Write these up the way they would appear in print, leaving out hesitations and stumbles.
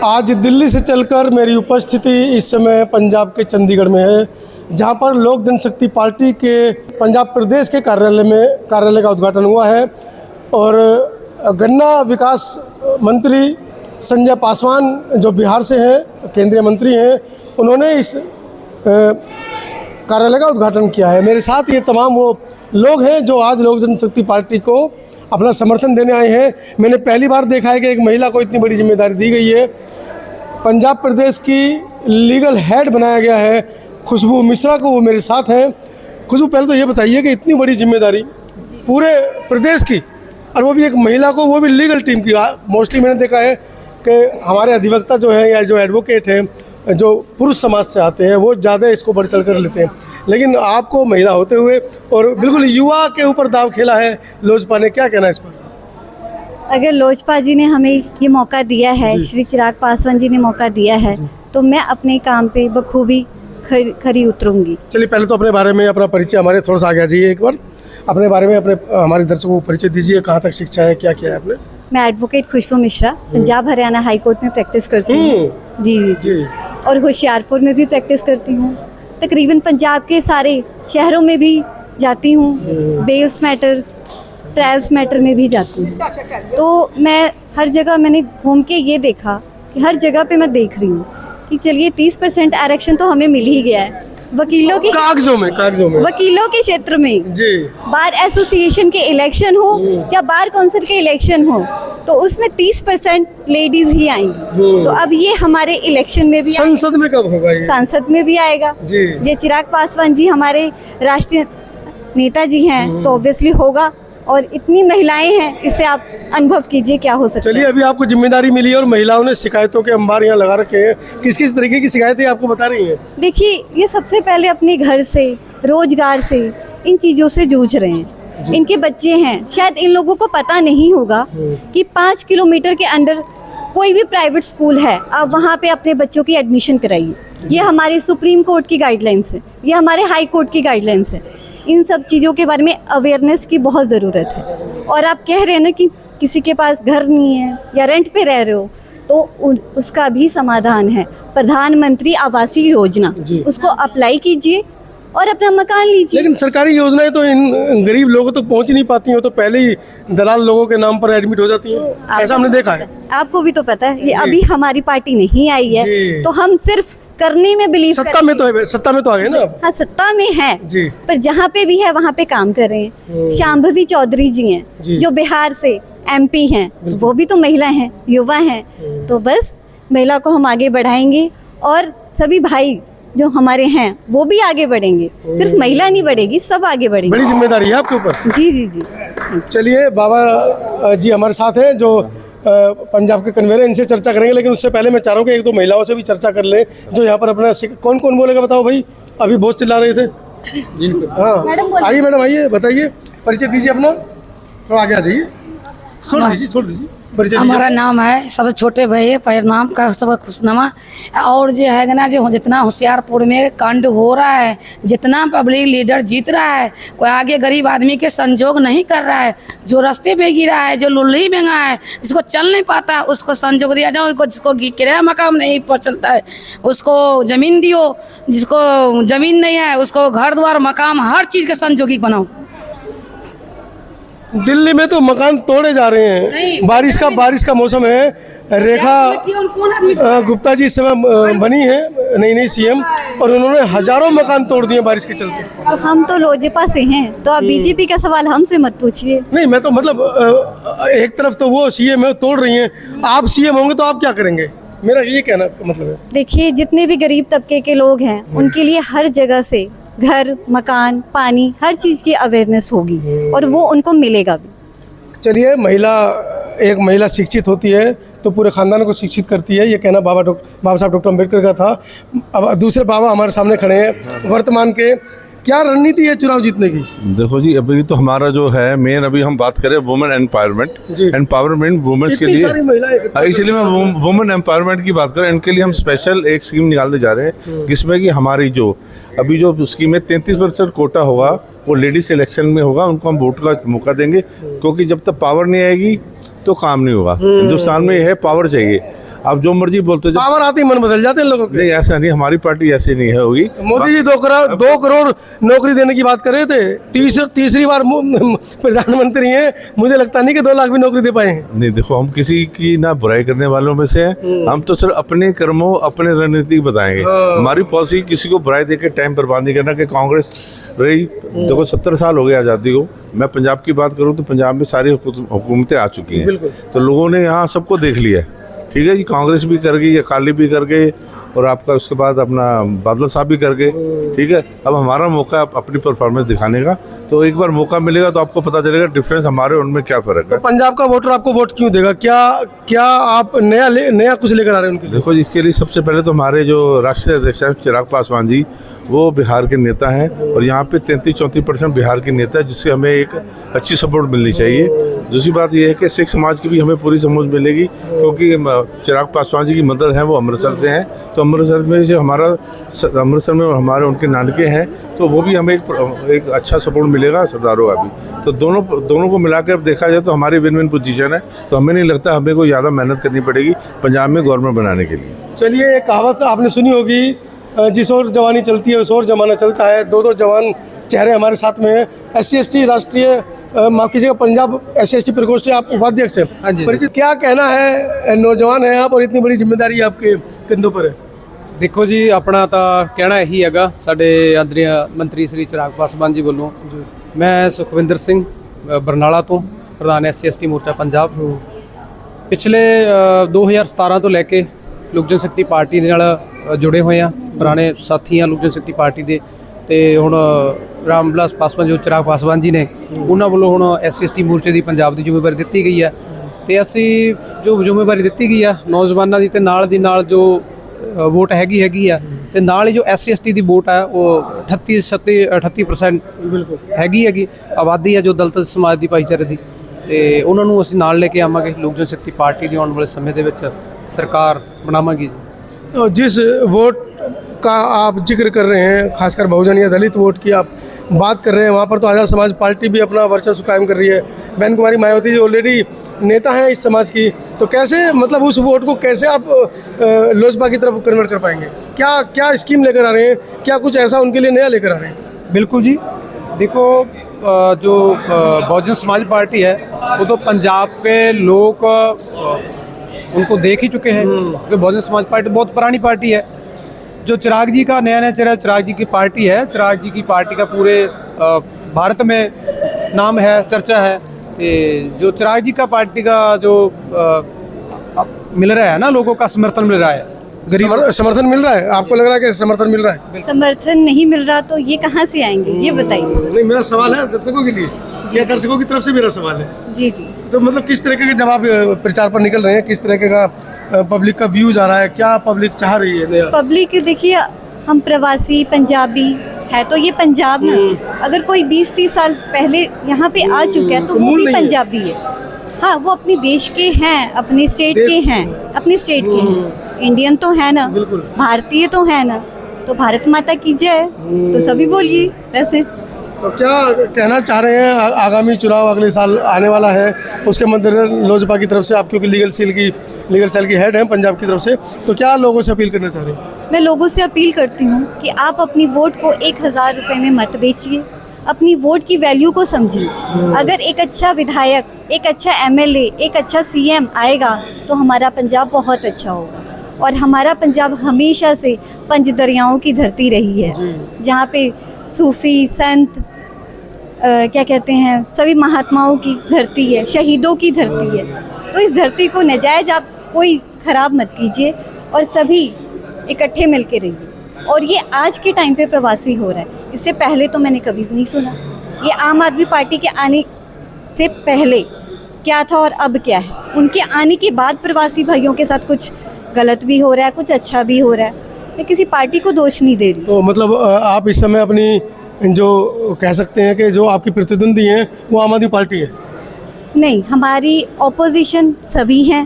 आज दिल्ली से चलकर मेरी उपस्थिति इस समय पंजाब के चंडीगढ़ में है, जहां पर लोक जनशक्ति पार्टी के पंजाब प्रदेश के कार्यालय का उद्घाटन हुआ है। और गन्ना विकास मंत्री संजय पासवान जो बिहार से हैं, केंद्रीय मंत्री हैं, उन्होंने इस कार्यालय का उद्घाटन किया है। मेरे साथ ये तमाम वो लोग हैं जो आज लोक जनशक्ति पार्टी को अपना समर्थन देने आए हैं। मैंने पहली बार देखा है कि एक महिला को इतनी बड़ी जिम्मेदारी दी गई है। पंजाब प्रदेश की लीगल हेड बनाया गया है खुशबू मिश्रा को, वो मेरे साथ हैं। खुशबू, पहले तो ये बताइए कि इतनी बड़ी जिम्मेदारी पूरे प्रदेश की, और वो भी एक महिला को, वो भी लीगल टीम की। मोस्टली मैंने देखा है कि हमारे अधिवक्ता जो हैं या जो एडवोकेट हैं, जो पुरुष समाज से आते हैं, वो ज़्यादा इसको बढ़ चढ़ कर लेते हैं, लेकिन आपको महिला होते हुए और बिल्कुल युवा के ऊपर दाव खेला है लोजपा ने, क्या कहना है इस पर? अगर लोजपा जी ने हमें ये मौका दिया है, श्री चिराग पासवान जी ने मौका दिया है, तो मैं अपने काम पे बखूबी खरी उतरूंगी। चलिए, पहले तो अपने बारे में अपना परिचय हमारे थोड़ा सा आगे जाइए, एक बार अपने बारे में हमारे दर्शकों को परिचय दीजिए। कहाँ तक शिक्षा है, क्या किया है आपने? मैं एडवोकेट खुशबू मिश्रा पंजाब हरियाणा हाई कोर्ट में प्रैक्टिस करती हूँ। जी, और होशियारपुर में भी प्रैक्टिस करती हूँ। तकरीबन पंजाब के सारे शहरों में भी जाती हूँ, बेल्स मैटर्स, ट्रायल्स मैटर में भी जाती हूँ। तो मैं हर जगह मैंने घूम के ये देखा कि हर जगह पे मैं देख रही हूँ कि चलिए 30% आरक्षण तो हमें मिल ही गया है वकीलों के कागजों में वकीलों के क्षेत्र में जी। बार एसोसिएशन के इलेक्शन हो या बार काउंसिल के इलेक्शन हो, तो उसमें 30% लेडीज ही आएंगी। तो अब ये हमारे इलेक्शन में भी, संसद में कब होगा ये? संसद में भी आएगा जी। ये चिराग पासवान जी हमारे राष्ट्रीय नेता जी हैं, तो ऑब्वियसली होगा। और इतनी महिलाएं हैं, इससे आप अनुभव कीजिए क्या हो सकता है। चलिए, अभी आपको जिम्मेदारी मिली है और महिलाओं ने शिकायतों के अंबार यहाँ लगा रखे हैं। किस किस तरीके की शिकायतें आपको बता रही हैं? देखिए, ये सबसे पहले अपने घर से, रोजगार से, इन चीज़ों से जूझ रहे हैं। इनके बच्चे हैं, शायद इन लोगों को पता नहीं होगा कि 5 किलोमीटर के अंदर कोई भी प्राइवेट स्कूल है, आप वहाँ पे अपने बच्चों की एडमिशन कराइए। ये हमारे सुप्रीम कोर्ट की गाइडलाइंस है, ये हमारे हाई कोर्ट की गाइडलाइंस है। इन सब चीज़ों के बारे में अवेयरनेस की बहुत ज़रूरत है। और आप कह रहे हैं ना कि किसी के पास घर नहीं है या रेंट पे रह रहे हो, तो उसका भी समाधान है। प्रधानमंत्री आवासीय योजना, उसको अप्लाई कीजिए और अपना मकान लीजिए। लेकिन सरकारी योजनाएं तो इन गरीब लोगों तक पहुंच नहीं पाती हैं, तो पहले ही दलाल लोगों के नाम पर एडमिट हो जाती हैं। ऐसा हमने देखा है। आपको भी तो पता है, ये अभी हमारी पार्टी नहीं आई है, तो हम सिर्फ करने में बिलीव सत्ता में तो आ गए ना। हाँ, सत्ता में है जी। पर जहाँ पे भी है वहाँ पे काम कर रहे हैं। शांभवी चौधरी जी हैं जो बिहार से एमपी हैं, वो भी तो महिला हैं, युवा हैं। तो बस महिला को हम आगे बढ़ाएंगे और सभी भाई जो हमारे हैं वो भी आगे बढ़ेंगे। सिर्फ महिला नहीं बढ़ेगी, सब आगे बढ़ेंगे। बड़ी जिम्मेदारी है आपके ऊपर। जी जी जी। चलिए, बाबा जी हमारे साथ हैं जो पंजाब के कन्वेनर, इनसे चर्चा करेंगे। लेकिन उससे पहले मैं चाह रहा हूँ कि एक दो महिलाओं से भी चर्चा कर लें जो यहाँ पर अपना कौन कौन बोलेगा बताओ भाई। अभी बहुत चिल्ला रहे थे। हाँ, आइए मैडम, आइए, बताइए, परिचय दीजिए अपना, थोड़ा आगे आ जाइए। छोड़ दीजिए। हमारा नाम है, सब छोटे भाई परिणाम का सब खुशनमा। और जो है ना, जो जितना होशियारपुर में कांड हो रहा है, जितना पब्लिक लीडर जीत रहा है, कोई आगे गरीब आदमी के संजोग नहीं कर रहा है। जो रास्ते पे गिरा है, जो लुल्ली बेंगा है, जिसको चल नहीं पाता, उसको संजोग दिया जाओ। जिसको किराया मकान नहीं पर चलता है, उसको ज़मीन दियो। जिसको ज़मीन नहीं है, उसको घर द्वार मकान हर चीज़ के संजोगी बनाओ। दिल्ली में तो मकान तोड़े जा रहे हैं। बारिश का मौसम है। रेखा गुप्ता जी इस समय बनी है नई सीएम, और उन्होंने हजारों मकान तोड़ दिए बारिश के चलते। तो हम तो लोजपा से हैं, तो आप बीजेपी का सवाल हमसे मत पूछिए। नहीं, मैं तो मतलब एक तरफ तो वो सीएम है, तोड़ रही हैं, आप सीएम होंगे तो आप क्या करेंगे, मेरा ये कहना मतलब है। देखिए, जितने भी गरीब तबके के लोग हैं, उनके लिए हर जगह से घर, मकान, पानी, हर चीज़ की अवेयरनेस होगी और वो उनको मिलेगा भी। चलिए, एक महिला शिक्षित होती है तो पूरे खानदान को शिक्षित करती है, ये कहना बाबा साहब डॉक्टर अम्बेडकर का था। अब दूसरे बाबा हमारे सामने खड़े हैं। वर्तमान के क्या रणनीति है चुनाव जीतने की? देखो जी, अभी तो हमारा जो है मेन, अभी हम बात करें वुमेन एम्पावरमेंट वुमेन्स के लिए, इसलिए मैं वुमेन एम्पावरमेंट की बात करें। इनके लिए हम स्पेशल एक स्कीम निकालने जा रहे हैं, जिसमें कि हमारी जो अभी जो स्कीम में 33% कोटा होगा, वो लेडीज इलेक्शन में होगा। उनको हम वोट का मौका देंगे, क्योंकि जब तक पावर नहीं आएगी तो काम नहीं होगा। हिंदुस्तान में यह है, पावर चाहिए। आप जो मर्जी बोलते जाओ, पावर आते ही मन बदल जाते हैं लोगों के। नहीं ऐसा नहीं, हमारी पार्टी ऐसी नहीं है होगी। मोदी जी 2 करोड़ नौकरी देने की बात कर रहे थे, तीसरी बार प्रधानमंत्री हैं, मुझे लगता नहीं कि 2 लाख भी नौकरी दे पाए हैं। नहीं देखो, हम किसी की ना बुराई करने वालों में से हैं, हम तो सिर्फ अपने कर्मों अपने रणनीति बताएंगे। हमारी पॉलिसी किसी को बुराई देके टाइम बर्बाद नहीं करना कि कांग्रेस रही। देखो 70 साल हो गए आज़ादी को। मैं पंजाब की बात करूं तो पंजाब में सारी हुकूमतें आ चुकी हैं, तो लोगों ने यहाँ सबको देख लिया है। ठीक है जी, कांग्रेस भी कर गई, अकाली भी कर गए, और आपका उसके बाद अपना बादल साहब भी कर गए। ठीक है, अब हमारा मौका है अपनी परफॉर्मेंस दिखाने का। तो एक बार मौका मिलेगा तो आपको पता चलेगा डिफरेंस हमारे उनमें क्या फ़र्क है। पंजाब का वोटर आपको वोट क्यों देगा? क्या आप नया कुछ लेकर आ रहे हैं उनके लिए? देखो, इसके लिए सबसे पहले तो हमारे जो राष्ट्रीय अध्यक्ष हैं चिराग पासवान जी, वो बिहार के नेता हैं, और यहाँ पे 33-34% बिहार के नेता है, जिससे हमें एक अच्छी सपोर्ट मिलनी चाहिए। दूसरी बात यह है कि सिख समाज की भी हमें पूरी समझ मिलेगी, क्योंकि चिराग पासवान जी की मदर हैं, वो अमृतसर से हैं। तो अमृतसर में जो अमृतसर में हमारे उनके नानके हैं, तो वो भी हमें एक अच्छा सपोर्ट मिलेगा सरदारों का भी। तो दोनों को मिलाकर देखा जाए तो हमारी विन विन पोजीशन है। तो हमें नहीं लगता हमें कोई ज़्यादा मेहनत करनी पड़ेगी पंजाब में गवर्नमेंट बनाने के लिए। चलिए, एक कहावत आपने सुनी होगी, जिस ओर जवानी चलती है उस ओर जमाना चलता है। 2 जवान चेहरे हमारे साथ में हैं। SC/ST राष्ट्रीय माफ कीजिएगा पंजाब SC/ST प्रकोष्ठ आप उपाध्यक्ष हैं। हाँ जी। परिचित, क्या कहना है? नौजवान हैं आप और इतनी बड़ी जिम्मेदारी आपके कंधों पर है। ਦੇਖੋ ਜੀ, ਆਪਣਾ ਤਾਂ ਕਹਿਣਾ ਇਹੀ ਹੈਗਾ ਸਾਡੇ ਆਦਰਣੀय ਮੰਤਰੀ ਸ੍ਰੀ ਚਿਰਾਗ ਪਾਸਵਾਨ ਜੀ ਵੱਲੋਂ। ਮੈਂ ਸੁਖਵਿੰਦਰ ਸਿੰਘ ਬਰਨਾਲਾ ਤੋਂ ਪ੍ਰਧਾਨ SC/ST ਮੋਰਚਾ ਪੰਜਾਬ। ਪਿਛਲੇ 2017 ਤੋਂ ਲੈ ਕੇ ਲੋਕ ਜਨਸ਼ਕਤੀ ਪਾਰਟੀ ਦੇ ਨਾਲ ਜੁੜੇ ਹੋਏ ਆ, ਪੁਰਾਣੇ ਸਾਥੀ ਆ ਲੋਕ ਜਨਸ਼ਕਤੀ ਪਾਰਟੀ ਦੇ। ਤੇ ਹੁਣ ਰਾਮ ਵਿਲਾਸ ਪਾਸਵਾਨ ਜੋ ਚਿਰਾਗ ਪਾਸਵਾਨ ਜੀ ਨੇ, ਉਹਨਾਂ ਵੱਲੋਂ ਹੁਣ SC/ST ਮੋਰਚੇ ਦੀ ਪੰਜਾਬ ਦੀ ਜ਼ਿੰਮੇਵਾਰੀ ਦਿੱਤੀ ਗਈ ਹੈ। ਤੇ ਅਸੀਂ ਜੋ ਜ਼ਿੰਮੇਵਾਰੀ ਦਿੱਤੀ ਗਈ ਆ ਨੌਜਵਾਨਾਂ ਦੀ, ਤੇ ਨਾਲ ਦੀ ਨਾਲ ਜੋ ਵੋਟ ਹੈਗੀ ਆ, ਤੇ ਨਾਲ ਹੀ ਜੋ SC/ST ਦੀ ਵੋਟ ਹੈ ਉਹ 38% ਬਿਲਕੁਲ ਹੈਗੀ ਆਬਾਦੀ ਹੈ ਜੋ ਦਲਿਤ ਸਮਾਜ ਦੀ ਭਾਈਚਾਰੇ ਦੀ। ਤੇ ਉਹਨਾਂ ਨੂੰ ਅਸੀਂ ਨਾਲ ਲੈ ਕੇ ਆਵਾਂਗੇ। ਲੋਕ ਜਨਸ਼ਕਤੀ ਪਾਰਟੀ ਦੀ ਆਉਣ ਵਾਲੇ ਸਮੇਂ ਦੇ ਵਿੱਚ ਸਰਕਾਰ ਬਣਾਵਾਂਗੇ ਜੀ। तो जिस वोट का आप जिक्र कर रहे हैं, खासकर बहुजन या दलित वोट की आप बात कर रहे हैं, वहाँ पर तो आज़ाद समाज पार्टी भी अपना वर्चस्व कायम कर रही है। बहन कुमारी मायावती जी ऑलरेडी नेता हैं इस समाज की, तो कैसे मतलब उस वोट को कैसे आप लोजपा की तरफ कन्वर्ट कर पाएंगे? क्या स्कीम लेकर आ रहे हैं? क्या कुछ ऐसा उनके लिए नया लेकर आ रहे हैं? बिल्कुल जी, देखो जो बहुजन समाज पार्टी है वो तो पंजाब के लोग उनको देख ही चुके हैं, क्योंकि बहुजन समाज पार्टी बहुत पुरानी पार्टी है। जो चिराग जी का नया चेहरा चिराग जी की पार्टी है, चिराग जी की पार्टी का पूरे भारत में नाम है, चर्चा है। जो चिराग जी का पार्टी का जो मिल रहा है ना, लोगों का समर्थन मिल रहा है, समर्थन मिल रहा है। आपको लग रहा है कि समर्थन मिल रहा है? समर्थन नहीं मिल रहा तो ये कहाँ से आएंगे, ये बताइए। नहीं, मेरा सवाल है दर्शकों के लिए, या दर्शकों की तरफ से मेरा सवाल है। जी। तो मतलब किस तरीके के जब आप प्रचार पर निकल रहे हैं, किस तरीके का पब्लिक का व्यूज आ रहा है, क्या पब्लिक चाह रही है नया? पब्लिक देखिए, हम प्रवासी पंजाबी है तो ये पंजाब ना, अगर कोई 20-30 साल पहले यहाँ पे आ चुका है तो वो भी पंजाबी है। हाँ, वो अपने देश के हैं, अपने स्टेट के हैं, अपने स्टेट के हैं, इंडियन तो है ना, भारतीय तो है ना, तो भारत माता की जय, तो सभी बोलिए। That's it. तो क्या कहना चाह रहे हैं? आगामी चुनाव अगले साल आने वाला है, उसके मद्देनजर लोजपा की तरफ से आप, क्योंकि लीगल सेल की हेड हैं पंजाब की तरफ से, तो क्या लोगों से अपील करना चाह रहे हैं? मैं लोगों से अपील करती हूँ कि आप अपनी वोट को 1000 रुपये में मत बेचिए, अपनी वोट की वैल्यू को समझिए। अगर एक अच्छा विधायक, एक अच्छा MLA, एक अच्छा CM आएगा तो हमारा पंजाब बहुत अच्छा होगा। और हमारा पंजाब हमेशा से 5 दरियाओं की धरती रही है, जहाँ पे सूफी संत क्या कहते हैं, सभी महात्माओं की धरती है, शहीदों की धरती है। तो इस धरती को नाजायज आप कोई ख़राब मत कीजिए और सभी इकट्ठे मिल के रहिए। और ये आज के टाइम पे प्रवासी हो रहा है, इससे पहले तो मैंने कभी नहीं सुना। ये आम आदमी पार्टी के आने से पहले क्या था और अब क्या है, उनके आने के बाद प्रवासी भाइयों के साथ कुछ गलत भी हो रहा है, कुछ अच्छा भी हो रहा है। मैं किसी पार्टी को दोष नहीं दे रही। तो मतलब आप इस समय अपनी जो कह सकते हैं कि जो आपकी प्रतिद्वंदी हैं वो आम आदमी पार्टी है? नहीं, हमारी ऑपोजिशन सभी हैं।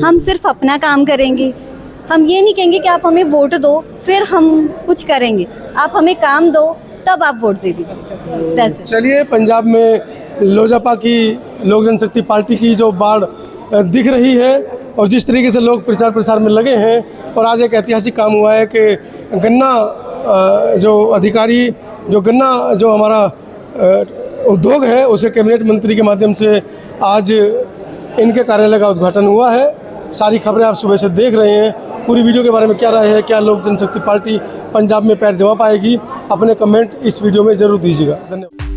हम सिर्फ अपना काम करेंगे। हम ये नहीं कहेंगे कि आप हमें वोट दो फिर हम कुछ करेंगे, आप हमें काम दो तब आप वोट दे दीजिए। चलिए, पंजाब में लोजपा की लोक जनशक्ति पार्टी की जो बाढ़ दिख रही है, और जिस तरीके से लोग प्रचार प्रसार में लगे हैं, और आज एक ऐतिहासिक काम हुआ है कि गन्ना जो अधिकारी जो गन्ना जो हमारा उद्योग है उसके कैबिनेट मंत्री के माध्यम से आज इनके कार्यालय का उद्घाटन हुआ है। सारी खबरें आप सुबह से देख रहे हैं। पूरी वीडियो के बारे में क्या राय है, क्या लोक जनशक्ति पार्टी पंजाब में पैर जमा पाएगी, अपने कमेंट इस वीडियो में ज़रूर दीजिएगा। धन्यवाद।